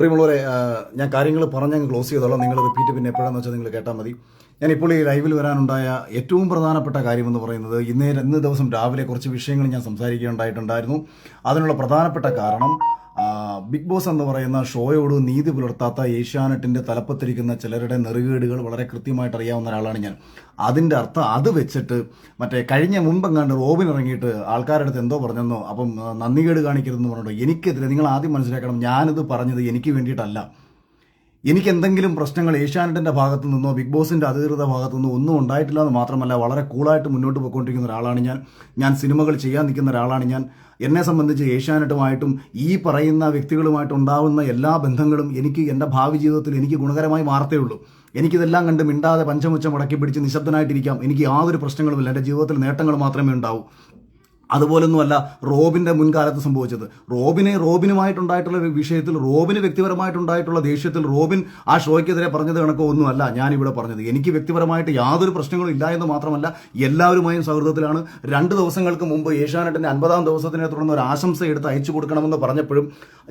പ്രിയമുള്ളവരെ, ഞാൻ കാര്യങ്ങൾ പറഞ്ഞങ്ങ് ക്ലോസ് ചെയ്തോളാം. നിങ്ങൾ റിപ്പീറ്റ് പിന്നെ എപ്പോഴാണെന്ന് വെച്ചാൽ നിങ്ങൾ കേട്ടാൽ മതി. ഞാനിപ്പോൾ ഈ ലൈവിൽ വരാനുണ്ടായ ഏറ്റവും പ്രധാനപ്പെട്ട കാര്യമെന്ന് പറയുന്നത് ഇന്ന് ദിവസം രാവിലെ കുറച്ച് വിഷയങ്ങൾ ഞാൻ സംസാരിക്കുകയുണ്ടായിട്ടുണ്ടായിരുന്നു. അതിനുള്ള പ്രധാനപ്പെട്ട കാരണം ബിഗ് ബോസ് എന്ന് പറയുന്ന ഷോയോട് നീതി പുലർത്താത്ത ഏഷ്യാനെറ്റിൻ്റെ തലപ്പത്തിരിക്കുന്ന ചിലരുടെ നെറുകേടുകൾ വളരെ കൃത്യമായിട്ട് അറിയാവുന്ന ഒരാളാണ് ഞാൻ. അതിൻ്റെ അർത്ഥം അത് വെച്ചിട്ട് കഴിഞ്ഞ മുമ്പെങ്ങാണ്ട് റോബിൻ ഇറങ്ങിയിട്ട് ആൾക്കാരുടെ അടുത്ത് എന്തോ പറഞ്ഞെന്നോ, അപ്പം നന്ദികേട് കാണിക്കരുതെന്ന് പറഞ്ഞിട്ടോ. എനിക്കെതിരെ നിങ്ങൾ ആദ്യം മനസ്സിലാക്കണം, ഞാനിത് പറഞ്ഞത് എനിക്ക് വേണ്ടിയിട്ടല്ല. എനിക്ക് എന്തെങ്കിലും പ്രശ്നങ്ങൾ ഏഷ്യാനെറ്റിൻ്റെ ഭാഗത്തു നിന്നോ ബിഗ് ബോസിൻ്റെ അധികൃത ഭാഗത്തു നിന്നോ ഒന്നും ഉണ്ടായിട്ടില്ല എന്ന് മാത്രമല്ല, വളരെ കൂളായിട്ട് മുന്നോട്ട് പോയിക്കൊണ്ടിരിക്കുന്ന ഒരാളാണ് ഞാൻ സിനിമകൾ ചെയ്യാൻ നിൽക്കുന്ന ഒരാളാണ് ഞാൻ. എന്നെ സംബന്ധിച്ച് ഏഷ്യാനെറ്റുമായിട്ടും ഈ പറയുന്ന വ്യക്തികളുമായിട്ടുണ്ടാവുന്ന എല്ലാ ബന്ധങ്ങളും എനിക്ക് എൻ്റെ ഭാവി ജീവിതത്തിൽ എനിക്ക് ഗുണകരമായി മാറത്തേ ഉള്ളൂ. എനിക്കിതെല്ലാം കണ്ട് മിണ്ടാതെ പഞ്ചമുച്ചം മുടക്കി പിടിച്ച് നിശബ്ദനായിട്ടിരിക്കാം. എനിക്ക് യാതൊരു പ്രശ്നങ്ങളുമില്ല. എൻ്റെ ജീവിതത്തിൽ നേട്ടങ്ങൾ മാത്രമേ ഉണ്ടാവൂ. അതുപോലൊന്നുമല്ല റോബിൻ്റെ മുൻകാലത്ത് സംഭവിച്ചത്. റോബിനുമായിട്ടുണ്ടായിട്ടുള്ള വിഷയത്തിൽ, റോബിന് വ്യക്തിപരമായിട്ടുണ്ടായിട്ടുള്ള ദേഷ്യത്തിൽ റോബിൻ ആ ഷോയ്ക്കെതിരെ പറഞ്ഞത് കണക്കോ ഒന്നുമല്ല ഞാനിവിടെ പറഞ്ഞത്. എനിക്ക് വ്യക്തിപരമായിട്ട് യാതൊരു പ്രശ്നങ്ങളും ഇല്ല എന്ന് മാത്രമല്ല, എല്ലാവരുമായും സൗഹൃദത്തിലാണ്. 2 ദിവസങ്ങൾക്ക് മുമ്പ് ഏഷ്യാനെറ്റിൻ്റെ 50-ാം ദിവസത്തിനെ തുടർന്ന് ഒരു ആശംസ എടുത്ത് അയച്ചു കൊടുക്കണമെന്ന് പറഞ്ഞപ്പോഴും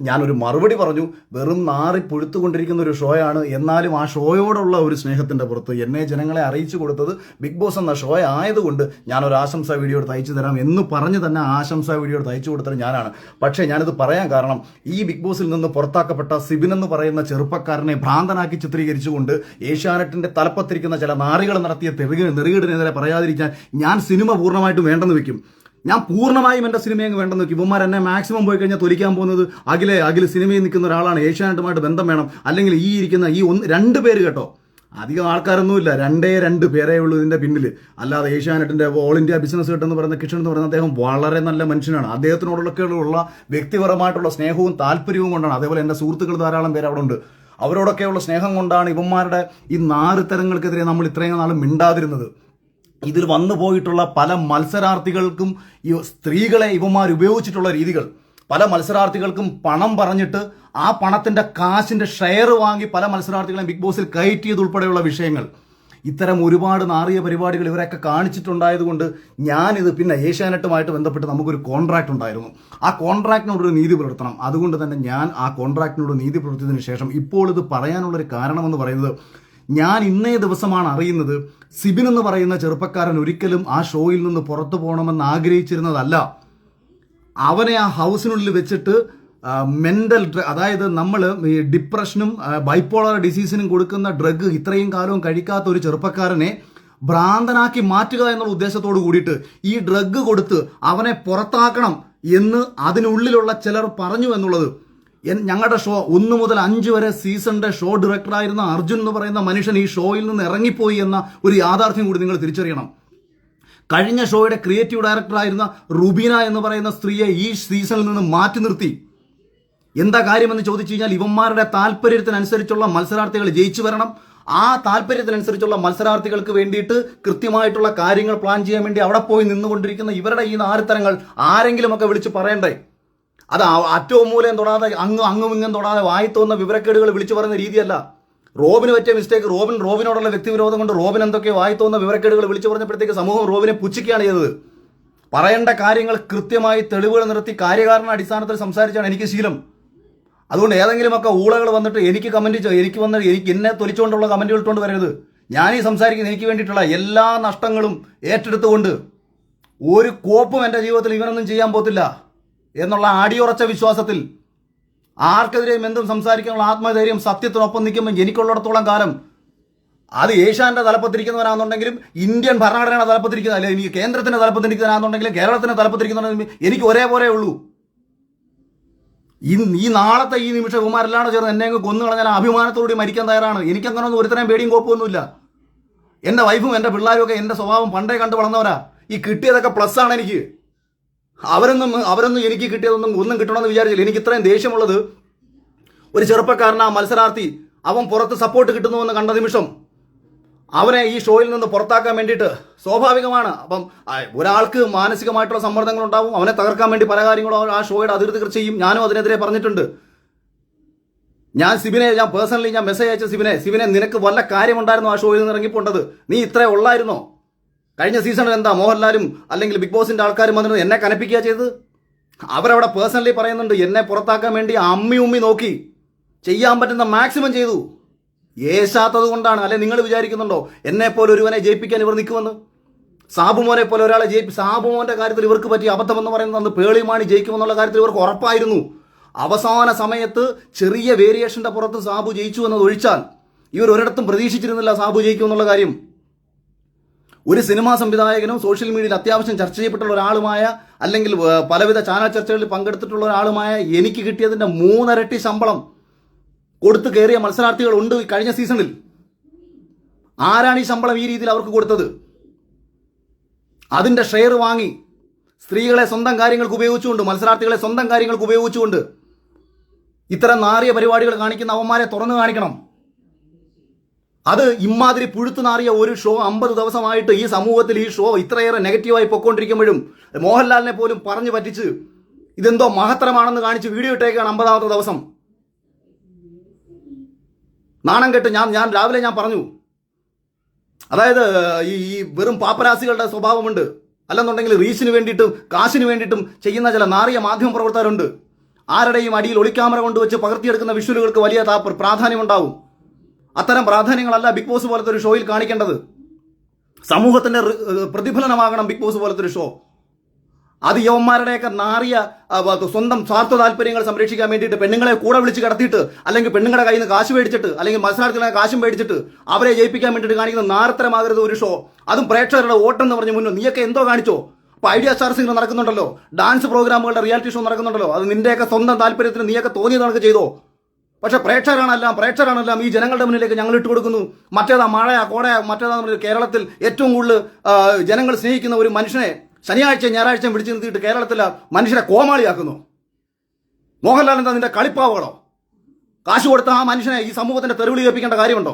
ഞാനൊരു മറുപടി പറഞ്ഞു. വെറും നാറി പൊഴുത്തുകൊണ്ടിരിക്കുന്ന ഒരു ഷോയാണ്. എന്നാലും ആ ഷോയോടുള്ള ഒരു സ്നേഹത്തിൻ്റെ പുറത്ത് എന്നെ ജനങ്ങളെ അറിയിച്ചു കൊടുത്തത് ബിഗ് ബോസ് എന്ന ഷോ ആയതുകൊണ്ട് ഞാനൊരു ആശംസ വീഡിയോ എടുത്ത് അയച്ചു തരാം എന്ന് പറഞ്ഞു തന്നെ ആശംസാ വീഡിയോ എടുത്ത് അയച്ചു കൊടുത്തത് ഞാനാണ്. പക്ഷേ ഞാനിത് പറയാൻ കാരണം, ഈ ബിഗ് ബോസിൽ നിന്ന് പുറത്താക്കപ്പെട്ട സിബിൻ എന്ന് പറയുന്ന ചെറുപ്പക്കാരനെ ഭ്രാന്തനാക്കി ചിത്രീകരിച്ചുകൊണ്ട് ഏഷ്യാനെറ്റിന്റെ തലപ്പത്തിരിക്കുന്ന ചില നാറികൾ നടത്തിയ നെറുകേടിനെതിരെ പറയാതിരിക്കാൻ ഞാൻ സിനിമ പൂർണ്ണമായിട്ടും വേണ്ടെന്ന് വെക്കും. ഞാൻ പൂർണ്ണമായും എൻ്റെ സിനിമയെ വേണ്ടെന്ന് വെക്കും. ഇവന്മാർ എന്നെ മാക്സിമം പോയി കഴിഞ്ഞാൽ തൊലിക്കാൻ പോകുന്നത് അഖിൽ സിനിമയിൽ നിൽക്കുന്ന ഒരാളാണ്, ഏഷ്യാനെറ്റുമായിട്ട് ബന്ധം വേണം, അല്ലെങ്കിൽ ഈ ഇരിക്കുന്ന ഈ 2 പേര് കേട്ടോ, അധികം ആൾക്കാരൊന്നുമില്ല, 2 പേരേ ഉള്ളൂ ഇതിൻ്റെ പിന്നിൽ. അല്ലാതെ ഏഷ്യാനെറ്റിൻ്റെ ഓൾ ഇന്ത്യ ബിസിനസ് ഹെഡ് എന്ന് പറയുന്ന കിഷൻ എന്ന് പറയുന്ന അദ്ദേഹം വളരെ നല്ല മനുഷ്യനാണ്. അദ്ദേഹത്തിനോടൊക്കെയുള്ള വ്യക്തിപരമായിട്ടുള്ള സ്നേഹവും താല്പര്യവും കൊണ്ടാണ്. അതേപോലെ എൻ്റെ സുഹൃത്തുക്കൾ ധാരാളം പേര് അവിടെ ഉണ്ട്. അവരോടൊക്കെയുള്ള സ്നേഹം കൊണ്ടാണ് ഇവന്മാരുടെ ഈ നാറുത്തരങ്ങൾക്കെതിരെ നമ്മൾ ഇത്രയും നാളും മിണ്ടാതിരുന്നത്. ഇതിൽ വന്നു പോയിട്ടുള്ള പല മത്സരാർത്ഥികൾക്കും ഈ സ്ത്രീകളെ ഇവന്മാർ ഉപയോഗിച്ചിട്ടുള്ള രീതികൾ, പല മത്സരാർത്ഥികൾക്കും പണം പറഞ്ഞിട്ട് ആ പണത്തിന്റെ കാശിന്റെ ഷെയർ വാങ്ങി പല മത്സരാർത്ഥികളെയും ബിഗ് ബോസിൽ കയറ്റിയതുൾപ്പെടെയുള്ള വിഷയങ്ങൾ, ഇത്തരം ഒരുപാട് നാറിയ പരിപാടികൾ ഇവരൊക്കെ കാണിച്ചിട്ടുണ്ടായതുകൊണ്ട് ഞാനിത് പിന്നെ ഏഷ്യാനെറ്റുമായിട്ട് ബന്ധപ്പെട്ട് നമുക്കൊരു കോൺട്രാക്ട് ഉണ്ടായിരുന്നു. ആ കോൺട്രാക്റ്റിനോടൊരു നീതി പുലർത്തണം. അതുകൊണ്ട് തന്നെ ഞാൻ ആ കോൺട്രാക്റ്റിനോട് നീതി പുലർത്തിയതിനു ശേഷം ഇപ്പോൾ ഇത് പറയാനുള്ളൊരു കാരണമെന്ന് പറയുന്നത്, ഞാൻ ഇന്നേ ദിവസമാണ് അറിയുന്നത് സിബിൻ എന്ന് പറയുന്ന ചെറുപ്പക്കാരൻ ഒരിക്കലും ആ ഷോയിൽ നിന്ന് പുറത്തു പോകണമെന്ന് ആഗ്രഹിച്ചിരുന്നതല്ല. അവനെ ആ ഹൗസിനുള്ളിൽ വെച്ചിട്ട് മെന്റൽ അതായത് നമ്മൾ ഈ ഡിപ്രഷനും ബൈപ്പോളർ ഡിസീസിനും കൊടുക്കുന്ന ഡ്രഗ് ഇത്രയും കാലവും കഴിക്കാത്ത ഒരു ചെറുപ്പക്കാരനെ ഭ്രാന്തനാക്കി മാറ്റുക എന്നുള്ള ഉദ്ദേശത്തോട് കൂടിയിട്ട് ഈ ഡ്രഗ് കൊടുത്ത് അവനെ പുറത്താക്കണം എന്ന് അതിനുള്ളിലുള്ള ചിലർ പറഞ്ഞു എന്നുള്ളത്, ഞങ്ങളുടെ ഷോ 1 മുതൽ 5 വരെ സീസണിന്റെ ഷോ ഡയറക്ടറായിരുന്ന അർജുൻ എന്ന് പറയുന്ന മനുഷ്യൻ ഈ ഷോയിൽ നിന്ന് ഇറങ്ങിപ്പോയി എന്ന ഒരു യാഥാർത്ഥ്യം കൂടി നിങ്ങൾ തിരിച്ചറിയണം. കഴിഞ്ഞ ഷോയുടെ ക്രിയേറ്റീവ് ഡയറക്ടറായിരുന്ന റുബീന എന്ന് പറയുന്ന സ്ത്രീയെ ഈ സീസണിൽ നിന്ന് മാറ്റി നിർത്തി. എന്താ കാര്യമെന്ന് ചോദിച്ചു കഴിഞ്ഞാൽ, ഇവന്മാരുടെ താല്പര്യത്തിനനുസരിച്ചുള്ള മത്സരാർത്ഥികൾ ജയിച്ചു വരണം. ആ താല്പര്യത്തിനനുസരിച്ചുള്ള മത്സരാർത്ഥികൾക്ക് വേണ്ടിയിട്ട് കൃത്യമായിട്ടുള്ള കാര്യങ്ങൾ പ്ലാൻ ചെയ്യാൻ വേണ്ടി അവിടെ പോയി നിന്നുകൊണ്ടിരിക്കുന്ന ഇവരുടെ ഈ നാരിത്തരങ്ങൾ ആരെങ്കിലുമൊക്കെ വിളിച്ച് പറയണ്ടേ? അത് അറ്റവും മൂലം തൊടാതെ അങ്ങും ഇങ്ങും തൊടാതെ വായിത്തോന്ന വിവരക്കേടുകൾ വിളിച്ചു പറയുന്ന രീതിയല്ല. റോബിന് പറ്റിയ മിസ്റ്റേക്ക്, റോബിനോടുള്ള വ്യക്തിവിരോധം കൊണ്ട് റോബിൻ എന്തൊക്കെ വായിത്തോന്ന വിവരക്കേടുകൾ വിളിച്ചു പറഞ്ഞപ്പോഴത്തേക്ക് സമൂഹം റോബിനെ പുച്ഛിക്കുകയാണ് ചെയ്തത്. പറയേണ്ട കാര്യങ്ങൾ കൃത്യമായി തെളിവുകൾ നിർത്തി കാര്യകാരണ അടിസ്ഥാനത്തിൽ സംസാരിച്ചാണ് എനിക്ക് ശീലം. അതുകൊണ്ട് ഏതെങ്കിലുമൊക്കെ ഊളകൾ വന്നിട്ട് എനിക്ക് എന്നെ തൊലിച്ചുകൊണ്ടുള്ള കമന്റുകൾ ഇട്ടുകൊണ്ട് വരരുത്. ഞാനീ സംസാരിക്കുന്നത് എനിക്ക് വേണ്ടിയിട്ടുള്ള എല്ലാ നഷ്ടങ്ങളും ഏറ്റെടുത്തുകൊണ്ട് ഒരു കോപ്പും എൻ്റെ ജീവിതത്തിൽ ഇവനൊന്നും ചെയ്യാൻ പോത്തില്ല എന്നുള്ള അടിയുറച്ച വിശ്വാസത്തിൽ ആർക്കെതിരെയും എന്തും സംസാരിക്കാനുള്ള ആത്മധൈര്യം സത്യത്തിനൊപ്പം നിൽക്കുമ്പോൾ എനിക്കുള്ളിടത്തോളം കാലം, അത് ഏഷ്യാന്റെ തലപ്പത്തിരിക്കുന്നവരാണെന്നുണ്ടെങ്കിലും ഇന്ത്യൻ ഭരണഘടനയുടെ തലപ്പത്തിരിക്കുന്ന, അല്ലെങ്കിൽ എനിക്ക് കേന്ദ്രത്തിന്റെ തലപ്പത്തിരിക്കുന്നവരാണെന്നുണ്ടെങ്കിലും കേരളത്തിന്റെ തലപ്പത്തിരിക്കുന്നവരാണെങ്കിലും എനിക്ക് ഒരേപോലെ ഉള്ളൂ. ഈ നാളത്തെ ഈ നിമിഷം കുമാരെല്ലാം ചേർന്ന് എന്നെ കൊന്നു കളഞ്ഞാൽ അഭിമാനത്തോടുകൂടി മരിക്കാൻ തയ്യാറാണ്. എനിക്കങ്ങനൊന്നും ഒരുത്തരം പേടിയും കോപ്പമൊന്നുമില്ല. എൻ്റെ വൈഫും എൻ്റെ പിള്ളേരും ഒക്കെ എൻ്റെ സ്വഭാവം പണ്ടേ കണ്ടു വളർന്നവരാ. ഈ കിട്ടിയതൊക്കെ പ്ലസ് ആണ് എനിക്ക്. അവരൊന്നും എനിക്ക് ഒന്നും കിട്ടണമെന്ന് വിചാരിച്ചില്ല. എനിക്ക് ഇത്രയും ദേഷ്യമുള്ളത്, ഒരു ചെറുപ്പക്കാരൻ, ആ മത്സരാർത്ഥി, അവൻ പുറത്ത് സപ്പോർട്ട് കിട്ടുന്നുവെന്ന് കണ്ട നിമിഷം അവനെ ഈ ഷോയിൽ നിന്ന് പുറത്താക്കാൻ വേണ്ടിയിട്ട് സ്വാഭാവികമാണ്. അപ്പം ഒരാൾക്ക് മാനസികമായിട്ടുള്ള സമ്മർദ്ദങ്ങൾ ഉണ്ടാവും. അവനെ തകർക്കാൻ വേണ്ടി പല കാര്യങ്ങളും ആ ഷോയുടെ അധികൃതർ ചെയ്യും. ഞാനും അതിനെതിരെ പറഞ്ഞിട്ടുണ്ട്. ഞാൻ പേഴ്സണലി മെസ്സേജ് അയച്ച സിബിനെ നിനക്ക് വല്ല കാര്യമുണ്ടായിരുന്നോ ആ ഷോയിൽ നിന്ന് ഇറങ്ങിപ്പോണ്ടത്? നീ ഇത്രേ ഉള്ളായിരുന്നോ? കഴിഞ്ഞ സീസണിൽ എന്താ മോഹൻലാലും അല്ലെങ്കിൽ ബിഗ് ബോസിന്റെ ആൾക്കാരും വന്നിട്ട് എന്നെ കനപ്പിക്കുക ചെയ്തത്? അവരവിടെ പേഴ്സണലി പറയുന്നുണ്ട്, എന്നെ പുറത്താക്കാൻ വേണ്ടി അമ്മി നോക്കി. ചെയ്യാൻ പറ്റുന്ന മാക്സിമം ചെയ്തു. ഏശാത്തത് കൊണ്ടാണ്. അല്ലെ നിങ്ങൾ വിചാരിക്കുന്നുണ്ടോ എന്നെപ്പോലെ ഒരുവനെ ജയിപ്പിക്കാൻ ഇവർ നിൽക്കുമെന്ന്? സാബുമോനെ പോലെ ഒരാളെ സാബുമോന്റെ കാര്യത്തിൽ ഇവർക്ക് പറ്റിയ അബദ്ധമെന്ന് പറയുന്നത് അന്ന് പേളിമാണി ജയിക്കുമെന്നുള്ള കാര്യത്തിൽ ഇവർക്ക് ഉറപ്പായിരുന്നു. അവസാന സമയത്ത് ചെറിയ വേരിയേഷന്റെ പുറത്ത് സാബു ജയിച്ചു എന്നത് ഒഴിച്ചാൽ ഇവർ ഒരിടത്തും പ്രതീക്ഷിച്ചിരുന്നില്ല സാബു ജയിക്കുമെന്നുള്ള കാര്യം. ഒരു സിനിമാ സംവിധായകനും സോഷ്യൽ മീഡിയയിൽ അത്യാവശ്യം ചർച്ച ചെയ്യപ്പെട്ടുള്ള ഒരാളുമായ, അല്ലെങ്കിൽ പലവിധ ചാനൽ ചർച്ചകളിൽ പങ്കെടുത്തിട്ടുള്ള ഒരാളുമായ എനിക്ക് കിട്ടിയതിന്റെ 3 ഇരട്ടി ശമ്പളം കൊടുത്തു കയറിയ മത്സരാർത്ഥികളുണ്ട് കഴിഞ്ഞ സീസണിൽ. ആരാണ് ഈ ശമ്പളം ഈ രീതിയിൽ അവർക്ക് കൊടുത്തത്? അതിന്റെ ഷെയർ വാങ്ങി സ്ത്രീകളെ സ്വന്തം കാര്യങ്ങൾക്ക് ഉപയോഗിച്ചുകൊണ്ട്, മത്സരാർത്ഥികളെ സ്വന്തം കാര്യങ്ങൾക്ക് ഉപയോഗിച്ചുകൊണ്ട് ഇത്തരം നാറിയ പരിപാടികൾ കാണിക്കുന്ന അവന്മാരെ തുറന്നു കാണിക്കണം. അത് ഇമാതിരി പുഴുത്തു നാറിയ ഒരു ഷോ 50 ദിവസമായിട്ട് ഈ സമൂഹത്തിൽ ഈ ഷോ ഇത്രയേറെ നെഗറ്റീവായി പൊയ്ക്കൊണ്ടിരിക്കുമ്പോഴും മോഹൻലാലിനെ പോലും പറഞ്ഞു പറ്റിച്ച് ഇതെന്തോ മഹത്തരമാണെന്ന് കാണിച്ച് വീഡിയോ ഇട്ടേക്കാണ് 50ാമത്തെ ദിവസം. നാണം കെട്ട് ഞാൻ രാവിലെ ഞാൻ പറഞ്ഞു, അതായത് ഈ വെറും പാപ്പരാസികളുടെ സ്വഭാവമുണ്ട്, അല്ലെന്നുണ്ടെങ്കിൽ റീച്ചിന് വേണ്ടിയിട്ടും കാശിന് വേണ്ടിയിട്ടും ചെയ്യുന്ന ചില നാറിയ മാധ്യമ പ്രവർത്തകരുണ്ട്. ആരുടെയും അടിയിൽ ഒളിക്യാമറ കൊണ്ടുവച്ച് പകർത്തിയെടുക്കുന്ന വിഷ്വലുകൾക്ക് വലിയ പ്രാധാന്യമുണ്ടാവും. അത്തരം പ്രാധാന്യങ്ങളല്ല ബിഗ് ബോസ് പോലത്തെ ഒരു ഷോയിൽ കാണിക്കേണ്ടത്. സമൂഹത്തിന്റെ പ്രതിഫലനമാകണം ബിഗ് ബോസ് പോലത്തെ ഒരു ഷോ. അത് യവന്മാരുടെയൊക്കെ നാറിയ സ്വന്തം സ്വാർത്ഥ താല്പര്യങ്ങൾ സംരക്ഷിക്കാൻ വേണ്ടിയിട്ട് പെണ്ണുങ്ങളെ കൂടെ വിളിച്ച് കിടത്തിയിട്ട്, അല്ലെങ്കിൽ പെണ്ണുങ്ങളുടെ കയ്യിൽ നിന്ന് കാശ് മേടിച്ചിട്ട്, അല്ലെങ്കിൽ മത്സരാർത്ഥികളെ കാശും മേടിച്ചിട്ട് അവരെ ജയിപ്പിക്കാൻ വേണ്ടിയിട്ട് കാണിക്കുന്ന നാരത്തരമാകരുത് ഒരു ഷോ. അതും പ്രേക്ഷകരുടെ വോട്ടെന്ന് പറഞ്ഞ് മുന്നോ നീയൊക്കെ എന്തോ കാണിച്ചോ? അപ്പോൾ ഐഡിയ സ്റ്റാർ സിംഗർ നടക്കുന്നുണ്ടല്ലോ, ഡാൻസ് പ്രോഗ്രാമുകളുടെ റിയാലിറ്റി ഷോ നടക്കുന്നുണ്ടല്ലോ, അത് നിന്റെയൊക്കെ സ്വന്തം താല്പര്യത്തിന് നീയൊക്കെ തോന്നിയത് കണക്ക് ചെയ്തോ. പക്ഷെ പ്രേക്ഷകരാണെല്ലാം ഈ ജനങ്ങളുടെ മുന്നിലേക്ക് ഞങ്ങൾ ഇട്ട് കൊടുക്കുന്നു. മറ്റേതാ മഴയാ കോടയാ മറ്റേതാ കേരളത്തിൽ ഏറ്റവും കൂടുതൽ ജനങ്ങൾ സ്നേഹിക്കുന്ന ഒരു മനുഷ്യനെ ശനിയാഴ്ച ഞായറാഴ്ച വിളിച്ചു നിർത്തിയിട്ട് കേരളത്തിലെ മനുഷ്യരെ കോമാളിയാക്കുന്നു. മോഹൻലാൽ എന്താ നിന്റെ കളിപ്പാവുകളോ? കാശ് കൊടുത്ത ആ മനുഷ്യനെ ഈ സമൂഹത്തിന്റെ തെരുവിളി കേൾപ്പിക്കേണ്ട കാര്യമുണ്ടോ?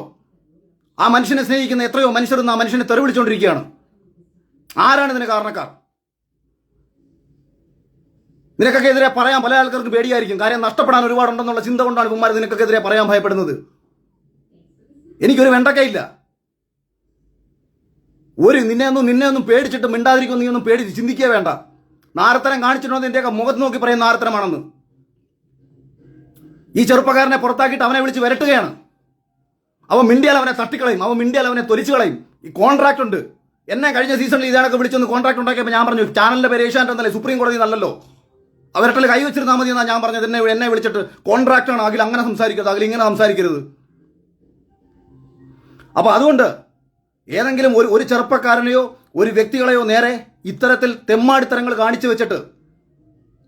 ആ മനുഷ്യനെ സ്നേഹിക്കുന്ന എത്രയോ മനുഷ്യർ ആ മനുഷ്യനെ തെരുവിളിച്ചുകൊണ്ടിരിക്കുകയാണ്. ആരാണ് ഇതിന് കാരണക്കാർ? നിനക്കൊക്കെ എതിരെ പറയാൻ പല ആൾക്കാർക്ക് പേടിയായിരിക്കും. കാര്യം നഷ്ടപ്പെടാൻ ഒരുപാടുണ്ടെന്നുള്ള ചിന്ത കൊണ്ടാണ് കുമാർ നിനക്കൊക്കെ എതിരെ പറയാൻ ഭയപ്പെടുന്നത്. എനിക്കൊരു വെണ്ടക്കയില്ല. നിന്നെ ഒന്നും പേടിച്ചിട്ട് മിണ്ടാതിരിക്കും, നീ ഒന്നും പേടിച്ച് ചിന്തിക്കുക വേണ്ട. നാരത്തരം കാണിച്ചിട്ടുണ്ടോ എന്റെയൊക്കെ മുഖത്ത് നോക്കി പറയുന്ന നാരത്തരമാണെന്ന്. ഈ ചെറുപ്പക്കാരനെ പുറത്താക്കിയിട്ട് അവനെ വിളിച്ച് വരട്ടുകയാണ്. അവൻ മിണ്ടിയാൽ അവനെ തട്ടിക്കളയും, അവൻ മിണ്ടിയാൽ അവനെ തൊലിച്ചു കളയും. ഈ കോൺട്രാക്ട് ഉണ്ട്. എന്നെ കഴിഞ്ഞ സീസണിൽ ഇതാണൊക്കെ വിളിച്ചൊന്ന് കോൺട്രാക്ട് ഉണ്ടാക്കിയപ്പോൾ ഞാൻ പറഞ്ഞു ചാനലിന്റെ പേര് ഏഷ്യാനെറ്റ് എന്നല്ലേ, സുപ്രീം കോടതി നല്ലല്ലോ, അവരുടെ കൈ വെച്ചിരുന്നാൽ മതി എന്നാണ് ഞാൻ പറഞ്ഞത്. എന്നെ വിളിച്ചിട്ട് കോൺട്രാക്റ്റാണ്, അഖിൽ അങ്ങനെ സംസാരിക്കരുത്, അഖിൽ ഇങ്ങനെ സംസാരിക്കരുത്. അപ്പൊ അതുകൊണ്ട് ഏതെങ്കിലും ഒരു ചെറുപ്പക്കാരനെയോ ഒരു വ്യക്തികളെയോ നേരെ ഇത്തരത്തിൽ തെമ്മാടിത്തരങ്ങൾ കാണിച്ചു വെച്ചിട്ട്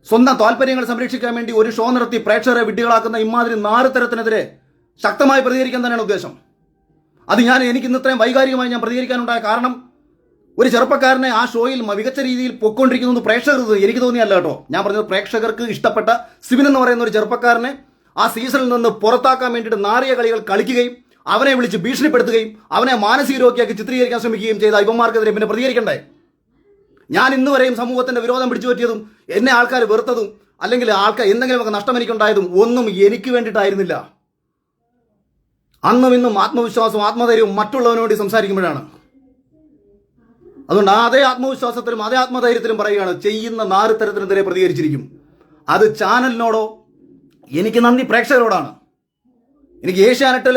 സ്വന്തം താല്പര്യങ്ങൾ സംരക്ഷിക്കാൻ വേണ്ടി ഒരു ഷോ നടത്തി പ്രേക്ഷകരെ വിഡ്ഢികളാക്കുന്ന ഇമാതിരി നാറുതരത്തിനെതിരെ ശക്തമായി പ്രതികരിക്കാൻ തന്നെയാണ് ഉദ്ദേശം. അത് എനിക്ക് ഇന്ന് ഇത്രയും വൈകാരികമായി ഞാൻ പ്രതികരിക്കാനുണ്ടായ കാരണം ഒരു ചെറുപ്പക്കാരനെ ആ ഷോയിൽ മികച്ച രീതിയിൽ പൊയ്ക്കൊണ്ടിരിക്കുന്നത് പ്രേക്ഷകർക്ക് എനിക്ക് തോന്നിയല്ല കേട്ടോ. ഞാൻ പറഞ്ഞത് പ്രേക്ഷകർക്ക് ഇഷ്ടപ്പെട്ട സിബിൻ എന്ന് പറയുന്ന ഒരു ചെറുപ്പക്കാരനെ ആ സീസണിൽ നിന്ന് പുറത്താക്കാൻ വേണ്ടിയിട്ട് നാറിയ കളികൾ കളിക്കുകയും അവനെ വിളിച്ച് ഭീഷണിപ്പെടുത്തുകയും അവനെ മാനസിക രോഗിയാക്കി ചിത്രീകരിക്കാൻ ശ്രമിക്കുകയും ചെയ്ത ഇവന്മാർക്കെതിരെ പിന്നെ പ്രതികരിക്കണ്ടേ? ഞാൻ ഇന്ന് വരെയും സമൂഹത്തിന്റെ വിരോധം പിടിച്ചു പറ്റിയതും എന്നെ ആൾക്കാർ വെറുത്തതും അല്ലെങ്കിൽ എന്തെങ്കിലുമൊക്കെ നഷ്ടം എനിക്കുണ്ടായതും ഒന്നും എനിക്ക് വേണ്ടിയിട്ടായിരുന്നില്ല. അന്നും ഇന്നും ആത്മവിശ്വാസവും ആത്മധൈര്യവും മറ്റുള്ളവനോട് വേണ്ടി സംസാരിക്കുമ്പോഴാണ്. അതുകൊണ്ട് അതേ ആത്മവിശ്വാസത്തിലും അതേ ആത്മധൈര്യത്തിലും പറയുകയാണ്, ചെയ്യുന്ന നാറുത്തരത്തിനെതിരെ പ്രതികരിച്ചിരിക്കും. അത് ചാനലിനോടോ എനിക്ക് നന്ദി പ്രേക്ഷകരോടാണ്. എനിക്ക് ഏഷ്യാനെറ്റിൽ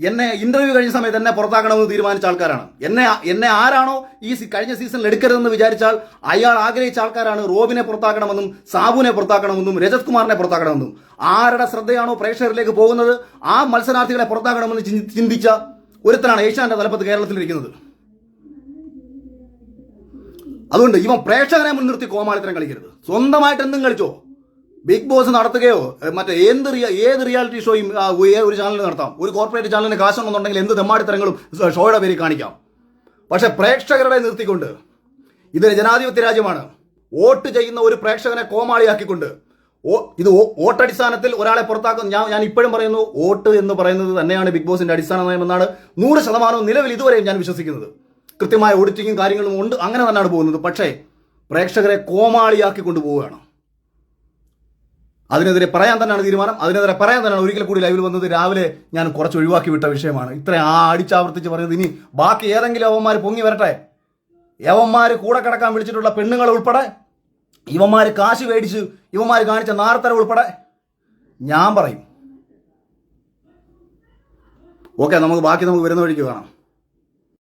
എന്നെ ഇന്റർവ്യൂ കഴിഞ്ഞ സമയത്ത് എന്നെ പുറത്താക്കണമെന്ന് തീരുമാനിച്ച ആൾക്കാരാണ്. എന്നെ ആരാണോ ഈ കഴിഞ്ഞ സീസണിൽ എടുക്കരുതെന്ന് വിചാരിച്ചാൽ അയാൾ ആഗ്രഹിച്ച ആൾക്കാരാണ് റോബിനെ പുറത്താക്കണമെന്നും സാബുവിനെ പുറത്താക്കണമെന്നും രജത് കുമാറിനെ പുറത്താക്കണമെന്നും. ആരുടെ ശ്രദ്ധയാണോ പ്രേക്ഷകരിലേക്ക് പോകുന്നത് ആ മത്സരാർത്ഥികളെ പുറത്താക്കണമെന്ന് ചിന്തിച്ച ഒരുത്തരാണ് ഏഷ്യാന്റെ തലപ്പത്ത് കേരളത്തിലിരിക്കുന്നത്. അതുകൊണ്ട് ഇവൻ പ്രേക്ഷകനെ മുൻനിർത്തി കോമാളിത്തരം കളിക്കരുത്. സ്വന്തമായിട്ട് എന്തും കളിച്ചോ. ബിഗ് ബോസ് നടത്തുകയോ മറ്റേ ഏത് റിയാലിറ്റി ഷോയും ഒരു ചാനലിൽ നടത്താം. ഒരു കോർപ്പറേറ്റ് ചാനലിന് കാശുണ്ടെന്നുണ്ടെങ്കിൽ എന്ത് തെമ്മാടിത്തരങ്ങളും ഷോയുടെ പേരിൽ കാണിക്കാം. പക്ഷെ പ്രേക്ഷകരെ നിർത്തിക്കൊണ്ട്, ഇതൊരു ജനാധിപത്യ രാജ്യമാണ്. വോട്ട് ചെയ്യുന്ന ഒരു പ്രേക്ഷകനെ കോമാളിയാക്കിക്കൊണ്ട് ഇത് വോട്ടടിസ്ഥാനത്തിൽ ഒരാളെ പുറത്താക്കും. ഞാൻ ഇപ്പോഴും പറയുന്നു, വോട്ട് എന്ന് പറയുന്നത് തന്നെയാണ് ബിഗ് ബോസിന്റെ അടിസ്ഥാന നയമെന്നാണ് 100% നിലവിൽ ഇതുവരെയും ഞാൻ വിശ്വസിക്കുന്നത്. കൃത്യമായ ഓഡിറ്റിങ്ങും കാര്യങ്ങളും ഉണ്ട്, അങ്ങനെ തന്നെയാണ് പോകുന്നത്. പക്ഷേ പ്രേക്ഷകരെ കോമാളിയാക്കി കൊണ്ടുപോവുകയാണ്. അതിനെതിരെ പറയാൻ തന്നെയാണ് തീരുമാനം. അതിനെതിരെ പറയാൻ തന്നെയാണ് ഒരിക്കൽ കൂടി ലൈവിൽ വന്നത്. രാവിലെ ഞാൻ കുറച്ച് ഒഴിവാക്കി വിട്ട വിഷയമാണ്. ഇത്രയും അടിച്ചാവർത്തിച്ച് പറയുന്നത്. ഇനി ബാക്കി ഏതെങ്കിലും യവന്മാർ പൊങ്ങി വരട്ടെ. യവന്മാർ കൂടെ കിടക്കാൻ വിളിച്ചിട്ടുള്ള പെണ്ണുങ്ങൾ ഉൾപ്പെടെ, ഇവന്മാർ കാശ് മേടിച്ച് ഇവന്മാർ കാണിച്ച നാർത്തര ഉൾപ്പെടെ ഞാൻ പറയും. ഓക്കെ, നമുക്ക് ബാക്കി വരുന്ന വഴിക്ക് കാണാം.